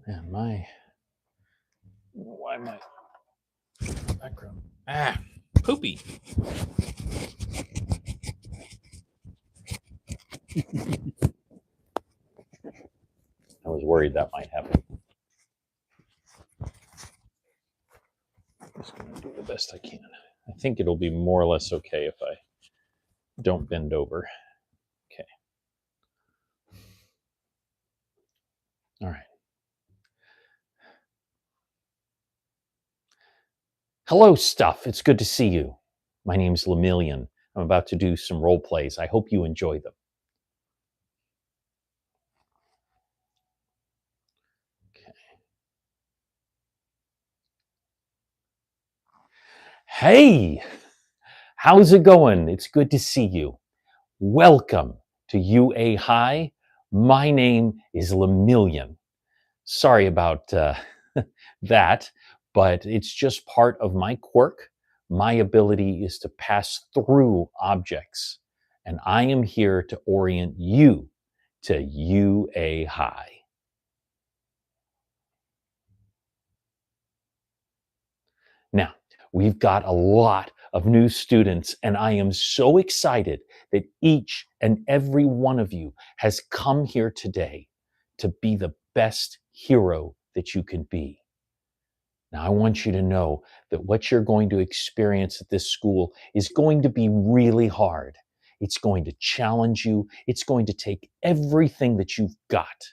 Man, why my background? Poopy. I was worried that might happen. I'm just going to do the best I can. I think it'll be more or less okay if I don't bend over. Okay. All right. Hello, stuff. It's good to see you. My name's Lemillion. I'm about to do some role plays. I hope you enjoy them. Okay. Hey, how's it going? It's good to see you. Welcome to UA High. My name is Lemillion. Sorry about that, but it's just part of my quirk. My ability is to pass through objects, and I am here to orient you to UA High. Now, we've got a lot of new students, and I am so excited that each and every one of you has come here today to be the best hero that you can be. Now, I want you to know that what you're going to experience at this school is going to be really hard. It's going to challenge you. It's going to take everything that you've got,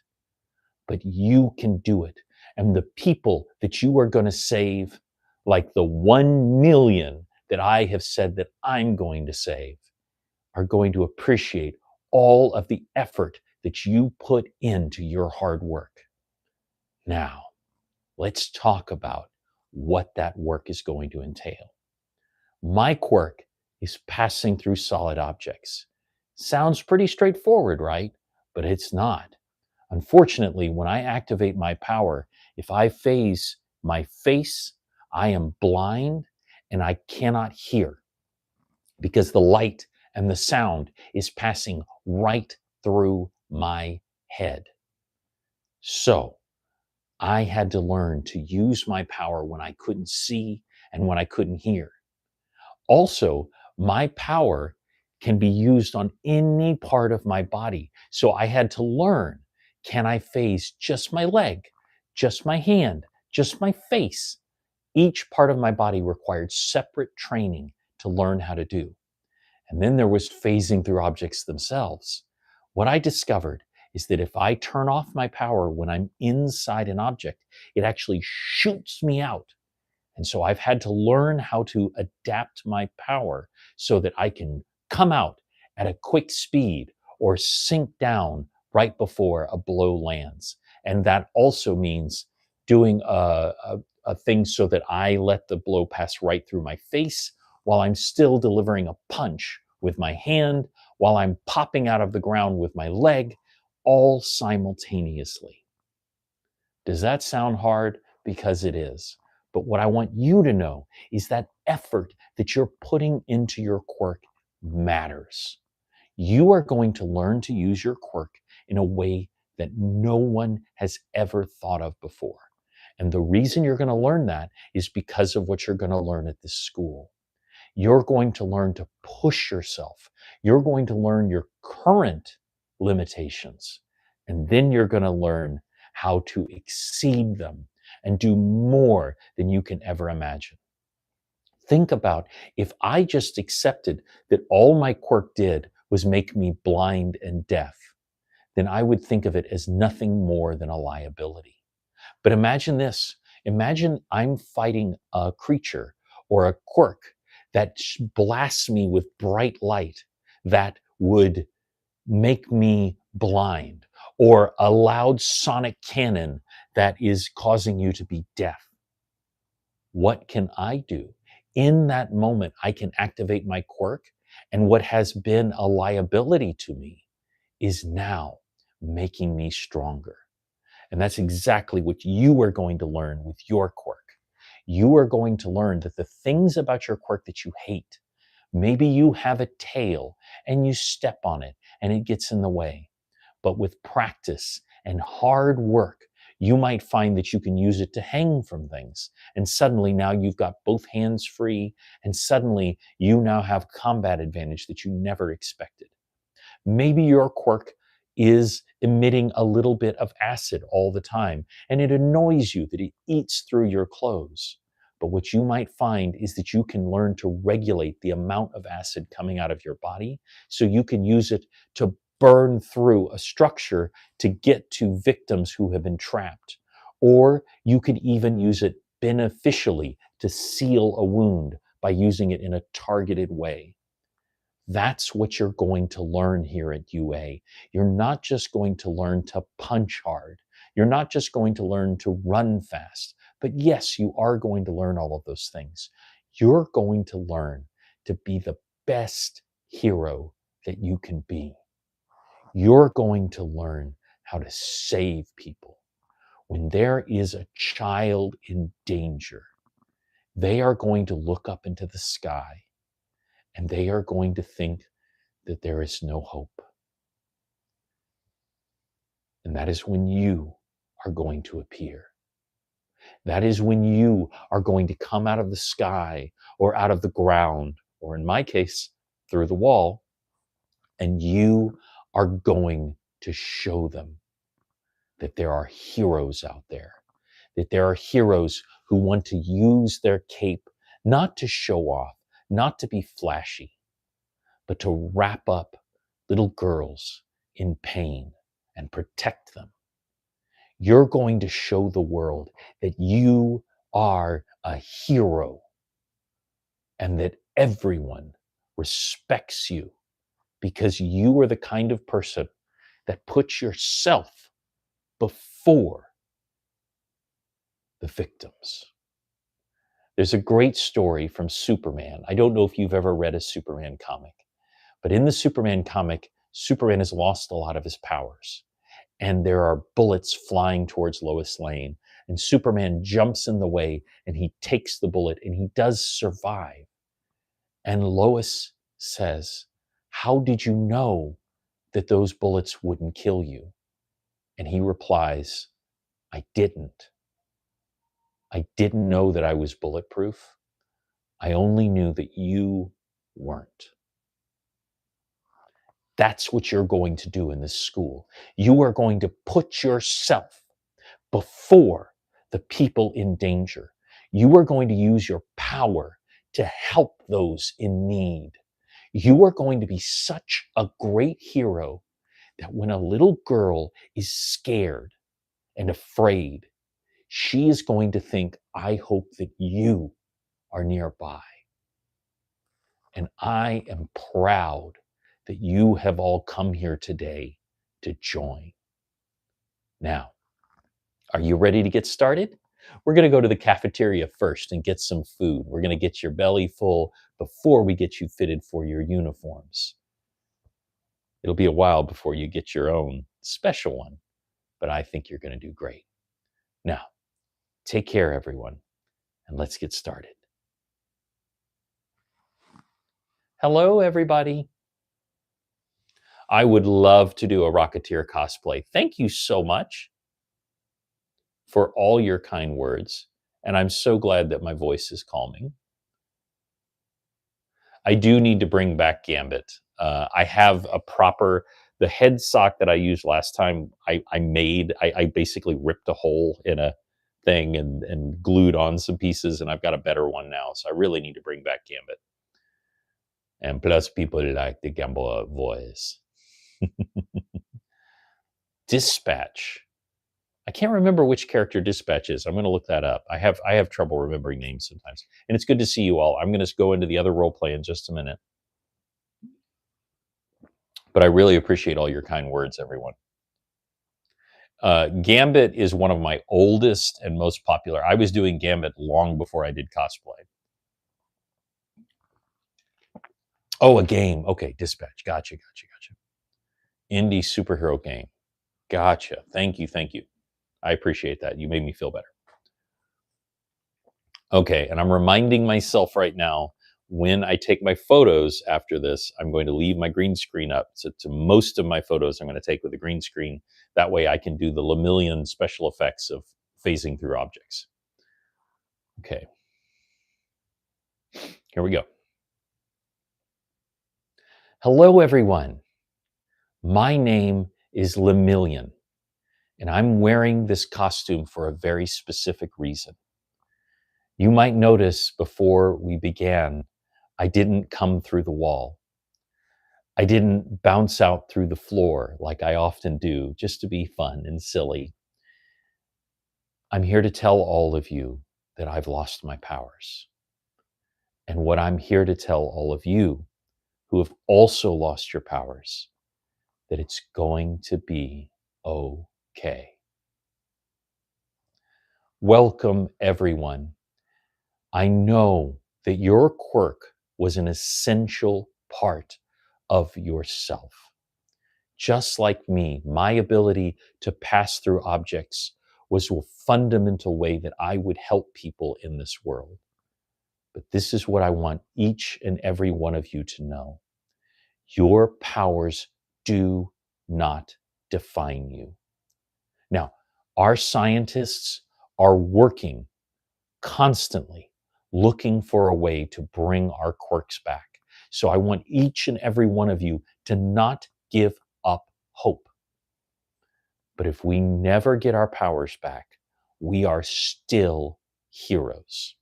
but you can do it. And the people that you are going to save, like the 1 million that I have said that I'm going to save, are going to appreciate all of the effort that you put into your hard work. Now, let's talk about what that work is going to entail. My quirk is passing through solid objects. Sounds pretty straightforward, right? But it's not. Unfortunately, when I activate my power, if I phase my face, I am blind and I cannot hear because the light and the sound is passing right through my head. So I had to learn to use my power when I couldn't see and when I couldn't hear. Also, my power can be used on any part of my body. So I had to learn, can I phase just my leg, just my hand, just my face? Each part of my body required separate training to learn how to do. And then there was phasing through objects themselves. What I discovered is that if I turn off my power when I'm inside an object, it actually shoots me out. And so I've had to learn how to adapt my power so that I can come out at a quick speed or sink down right before a blow lands. And that also means doing a thing so that I let the blow pass right through my face while I'm still delivering a punch with my hand, while I'm popping out of the ground with my leg, all simultaneously. Does that sound hard? Because it is. But what I want you to know is that effort that you're putting into your quirk matters. You are going to learn to use your quirk in a way that no one has ever thought of before. And the reason you're going to learn that is because of what you're going to learn at this school. You're going to learn to push yourself. You're going to learn your current limitations. And then you're going to learn how to exceed them and do more than you can ever imagine. Think about if I just accepted that all my quirk did was make me blind and deaf, then I would think of it as nothing more than a liability. But imagine this. Imagine I'm fighting a creature or a quirk that blasts me with bright light that would make me blind, or a loud sonic cannon that is causing you to be deaf. What can I do? In that moment, I can activate my quirk, and what has been a liability to me is now making me stronger. And that's exactly what you are going to learn with your quirk. You are going to learn that the things about your quirk that you hate, maybe you have a tail and you step on it and it gets in the way. But with practice and hard work, You might find that you can use it to hang from things. And suddenly now you've got both hands free, and suddenly you now have combat advantage that you never expected. Maybe your quirk is emitting a little bit of acid all the time, and it annoys you that it eats through your clothes. But what you might find is that you can learn to regulate the amount of acid coming out of your body so you can use it to burn through a structure to get to victims who have been trapped. Or you could even use it beneficially to seal a wound by using it in a targeted way. That's what you're going to learn here at UA. You're not just going to learn to punch hard. You're not just going to learn to run fast. But yes, you are going to learn all of those things. You're going to learn to be the best hero that you can be. You're going to learn how to save people. When there is a child in danger, they are going to look up into the sky and they are going to think that there is no hope. And that is when you are going to appear. That is when you are going to come out of the sky or out of the ground, or in my case, through the wall, and you are going to show them that there are heroes out there, that there are heroes who want to use their cape not to show off, not to be flashy, but to wrap up little girls in pain and protect them. You're going to show the world that you are a hero and that everyone respects you because you are the kind of person that puts yourself before the victims. There's a great story from Superman. I don't know if you've ever read a Superman comic, but in the Superman comic, Superman has lost a lot of his powers. And there are bullets flying towards Lois Lane. And Superman jumps in the way and he takes the bullet and he does survive. And Lois says, "How did you know that those bullets wouldn't kill you?" And he replies, "I didn't. I didn't know that I was bulletproof. I only knew that you weren't." That's what you're going to do in this school. You are going to put yourself before the people in danger. You are going to use your power to help those in need. You are going to be such a great hero that when a little girl is scared and afraid, she is going to think, "I hope that you are nearby." And I am proud that you have all come here today to join. Now, are you ready to get started? We're going to go to the cafeteria first and get some food. We're going to get your belly full before we get you fitted for your uniforms. It'll be a while before you get your own special one, but I think you're going to do great. Now, take care, everyone, and let's get started. Hello, everybody. I would love to do a Rocketeer cosplay. Thank you so much for all your kind words, and I'm so glad that my voice is calming. I do need to bring back Gambit. I have the head sock that I used last time, I basically ripped a hole in a thing and glued on some pieces, and I've got a better one now, so I really need to bring back Gambit. And plus, people like the Gambit voice. Dispatch. I can't remember which character Dispatch is. I'm going to look that up. I have trouble remembering names sometimes. And it's good to see you all. I'm going to go into the other role play in just a minute. But I really appreciate all your kind words, everyone. Gambit is one of my oldest and most popular. I was doing Gambit long before I did cosplay. Oh, a game. Okay, Dispatch. Gotcha. Indie superhero game. Gotcha. Thank you. I appreciate that. You made me feel better. Okay, and I'm reminding myself right now, when I take my photos after this, I'm going to leave my green screen up. So to most of my photos, I'm going to take with a green screen. That way I can do the Lemillion special effects of phasing through objects. Okay, here we go. Hello, everyone. My name is Lemillion, and I'm wearing this costume for a very specific reason. You might notice before we began, I didn't come through the wall. I didn't bounce out through the floor like I often do just to be fun and silly. I'm here to tell all of you that I've lost my powers. And what I'm here to tell all of you who have also lost your powers, that it's going to be okay. Welcome, everyone. I know that your quirk was an essential part of yourself. Just like me, my ability to pass through objects was a fundamental way that I would help people in this world. But this is what I want each and every one of you to know. Your powers do not define you. Now, our scientists are working constantly looking for a way to bring our quirks back. So I want each and every one of you to not give up hope. But if we never get our powers back, we are still heroes.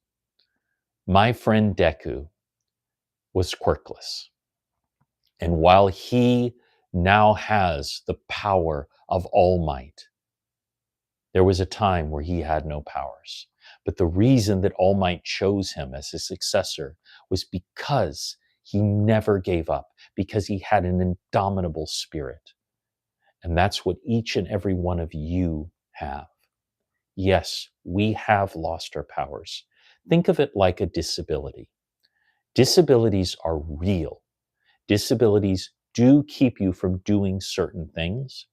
My friend Deku was quirkless. And while he now has the power of All Might, there was a time where he had no powers. But the reason that All Might chose him as his successor was because he never gave up, because he had an indomitable spirit. And that's what each and every one of you have. Yes, we have lost our powers. Think of it like a disability. Disabilities are real. Disabilities do keep you from doing certain things,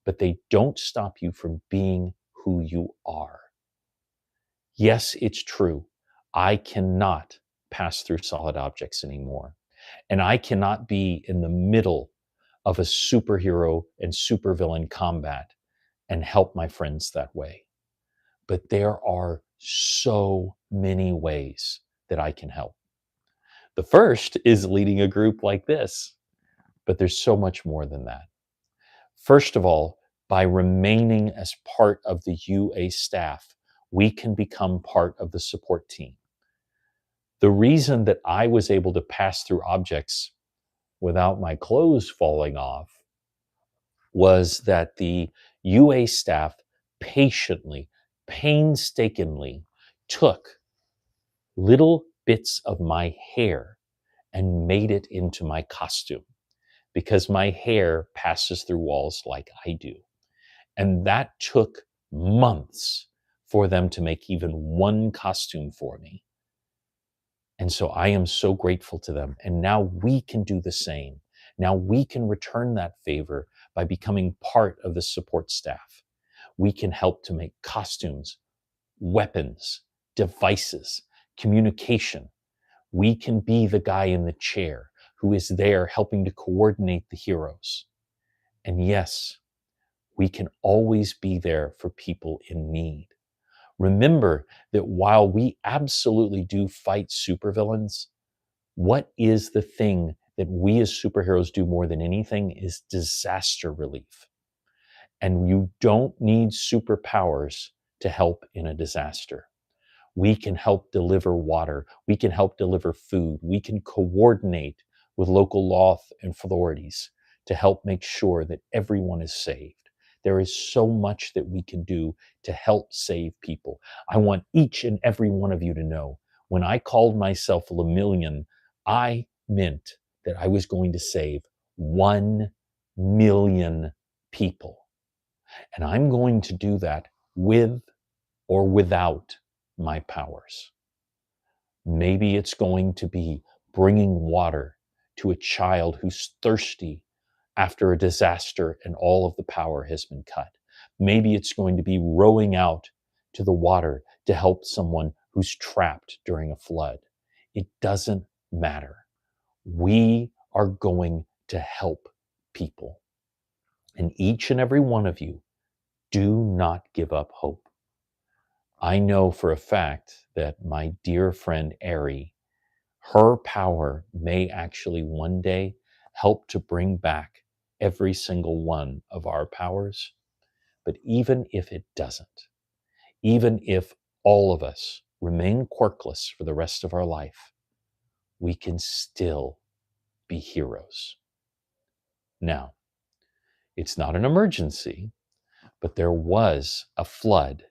but they don't stop you from being who you are. Yes, it's true. I cannot pass through solid objects anymore. And I cannot be in the middle of a superhero and supervillain combat and help my friends that way. But there are so many ways that I can help. The first is leading a group like this, but there's so much more than that. First of all, by remaining as part of the UA staff, we can become part of the support team. The reason that I was able to pass through objects without my clothes falling off was that the UA staff patiently, painstakingly took little bits of my hair and made it into my costume because my hair passes through walls like I do. And that took months for them to make even one costume for me. And so I am so grateful to them. And now we can do the same. Now we can return that favor by becoming part of the support staff. We can help to make costumes, weapons, devices, communication. We can be the guy in the chair who is there helping to coordinate the heroes. And yes, we can always be there for people in need. Remember that while we absolutely do fight supervillains, what is the thing that we as superheroes do more than anything is disaster relief. And you don't need superpowers to help in a disaster. We can help deliver water. We can help deliver food. We can coordinate with local law authorities to help make sure that everyone is saved. There is so much that we can do to help save people. I want each and every one of you to know, when I called myself Lemillion, I meant that I was going to save 1 million people. And I'm going to do that with or without my powers. Maybe it's going to be bringing water to a child who's thirsty after a disaster and all of the power has been cut. Maybe it's going to be rowing out to the water to help someone who's trapped during a flood. It doesn't matter. We are going to help people. And each and every one of you, do not give up hope. I know for a fact that my dear friend Ari, her power may actually one day help to bring back every single one of our powers. But even if it doesn't, even if all of us remain quirkless for the rest of our life, we can still be heroes. Now, it's not an emergency, but there was a flood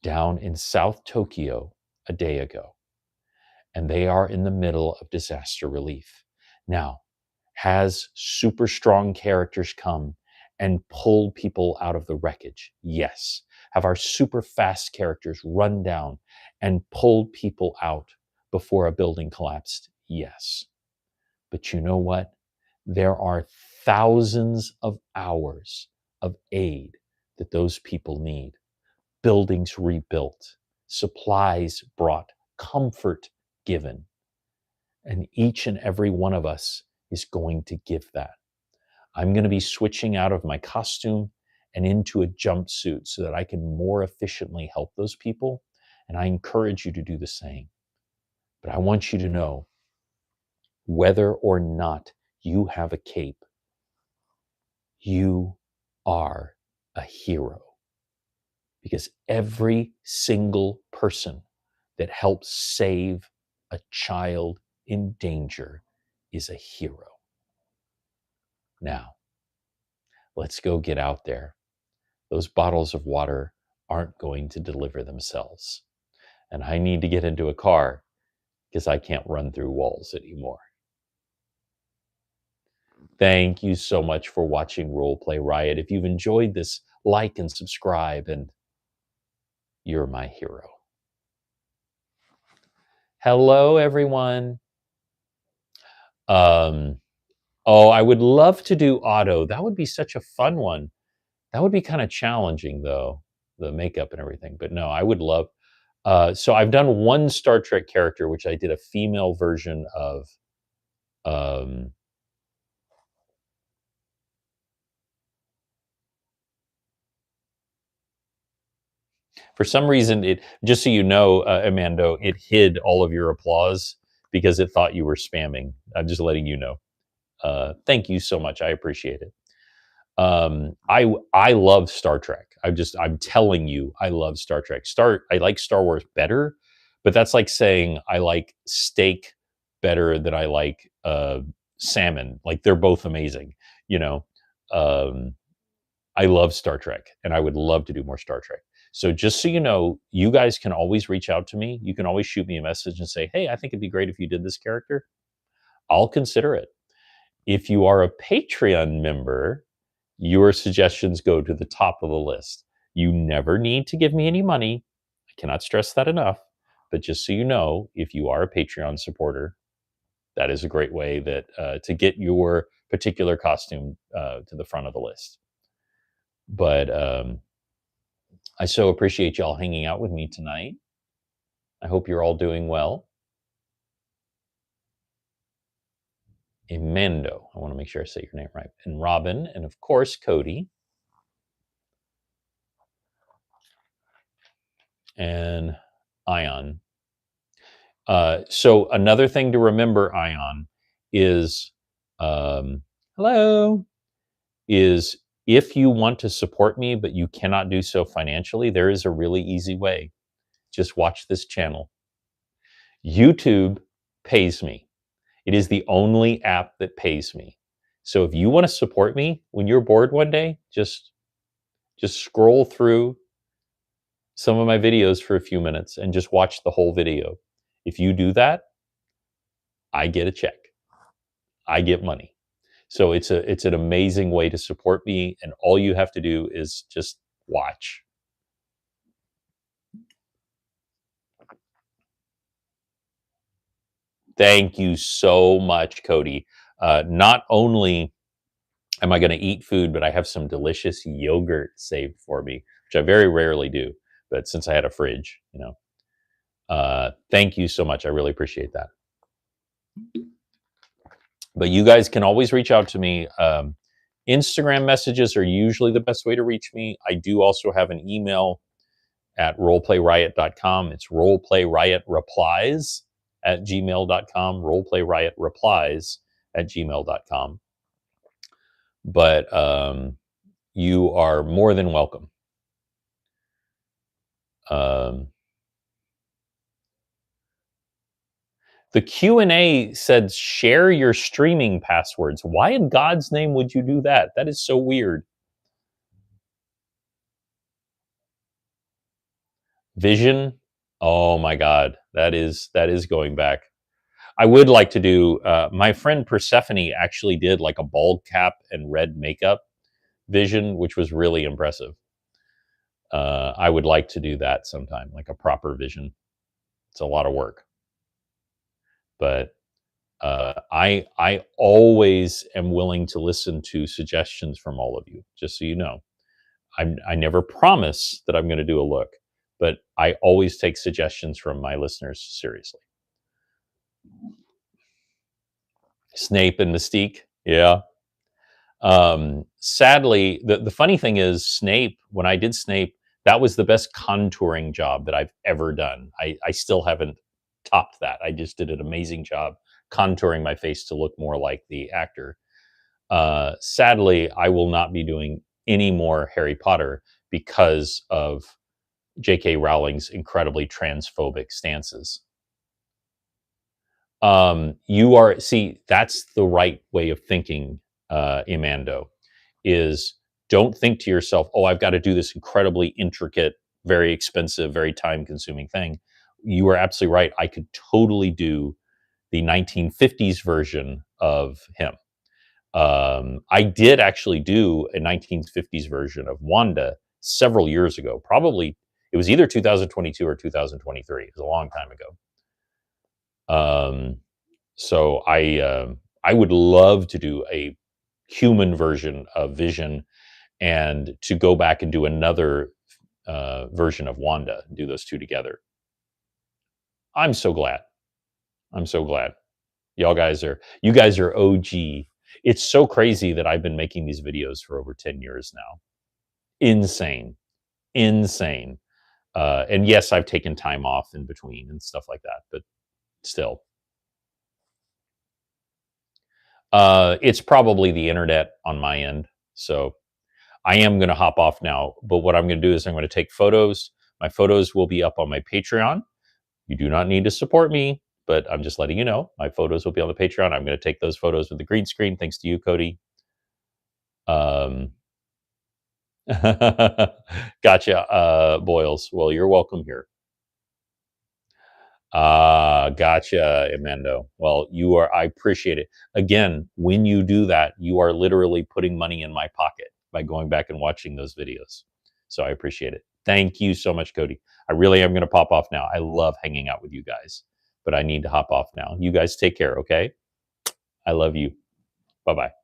down in South Tokyo a day ago, and they are in the middle of disaster relief. Now, has super strong characters come and pulled people out of the wreckage? Yes. Have our super fast characters run down and pulled people out before a building collapsed? Yes. But you know what? There are thousands of hours of aid that those people need. Buildings rebuilt, supplies brought, comfort given. And each and every one of us is going to give that. I'm going to be switching out of my costume and into a jumpsuit so that I can more efficiently help those people. And I encourage you to do the same. But I want you to know, whether or not you have a cape, you are a hero. Because every single person that helps save a child in danger is a hero. Now, let's go get out there. Those bottles of water aren't going to deliver themselves. And I need to get into a car because I can't run through walls anymore. Thank you so much for watching Roleplay Riot. If you've enjoyed this, like and subscribe, and you're my hero. Hello, everyone. Oh, I would love to do auto. That would be such a fun one. That would be kind of challenging, though, the makeup and everything. But no, I would love. So I've done one Star Trek character, which I did a female version of. Um, for some reason, it just so you know, Amando, it hid all of your applause because it thought you were spamming. I'm just letting you know. Thank you so much. I appreciate it. I love Star Trek. I'm telling you, I love Star Trek. I like Star Wars better, but that's like saying I like steak better than I like salmon. Like they're both amazing, you know. Um, I love Star Trek, and I would love to do more Star Trek. So just so you know, you guys can always reach out to me. You can always shoot me a message and say, "Hey, I think it'd be great if you did this character." I'll consider it. If you are a Patreon member, your suggestions go to the top of the list. You never need to give me any money. I cannot stress that enough. But just so you know, if you are a Patreon supporter, that is a great way that to get your particular costume to the front of the list. But I so appreciate y'all hanging out with me tonight. I hope you're all doing well. Amando, I want to make sure I say your name right. And Robin, and of course, Cody. And Ion. So another thing to remember, Ion, is hello, is if you want to support me, but you cannot do so financially, there is a really easy way. Just watch this channel. YouTube pays me. It is the only app that pays me. So if you want to support me when you're bored one day, just scroll through some of my videos for a few minutes and just watch the whole video. If you do that, I get a check. I get money. So it's an amazing way to support me, and all you have to do is just watch. Thank you so much, Cody. Not only am I going to eat food, but I have some delicious yogurt saved for me, which I very rarely do. But since I had a fridge, thank you so much. I really appreciate that. But you guys can always reach out to me. Instagram messages are usually the best way to reach me. I do also have an email at roleplayriot.com. It's roleplayriotreplies at gmail.com, roleplayriotreplies at gmail.com. But you are more than welcome. The Q&A said, share your streaming passwords. Why in God's name would you do that? That is so weird. Vision. Oh my God. That is going back. I would like to do, my friend Persephone actually did like a bald cap and red makeup Vision, which was really impressive. I would like to do that sometime, like a proper Vision. It's a lot of work. But I always am willing to listen to suggestions from all of you, just so you know. I never promise that I'm going to do a look, but I always take suggestions from my listeners seriously. Snape and Mystique, yeah. Sadly, the funny thing is, Snape, when I did Snape, that was the best contouring job that I've ever done. I still haven't topped that. I just did an amazing job contouring my face to look more like the actor. Sadly, I will not be doing any more Harry Potter because of J.K. Rowling's incredibly transphobic stances. That's the right way of thinking, Imando, is don't think to yourself, oh, I've got to do this incredibly intricate, very expensive, very time-consuming thing. You are absolutely right. I could totally do the 1950s version of him. I did actually do a 1950s version of Wanda several years ago. Probably it was either 2022 or 2023. It was a long time ago. So I would love to do a human version of Vision, and to go back and do another version of Wanda, do those two together. I'm so glad. I'm so glad. You guys are OG. It's so crazy that I've been making these videos for over 10 years now. Insane. And yes, I've taken time off in between and stuff like that, but still. It's probably the internet on my end. So I am going to hop off now. But what I'm going to do is I'm going to take photos. My photos will be up on my Patreon. You do not need to support me, but I'm just letting you know. My photos will be on the Patreon. I'm going to take those photos with the green screen. Thanks to you, Cody. Gotcha, Boyles. Well, you're welcome here. Gotcha, Amando. Well, I appreciate it. Again, when you do that, you are literally putting money in my pocket by going back and watching those videos. So I appreciate it. Thank you so much, Cody. I really am going to pop off now. I love hanging out with you guys, but I need to hop off now. You guys take care, okay? I love you. Bye-bye.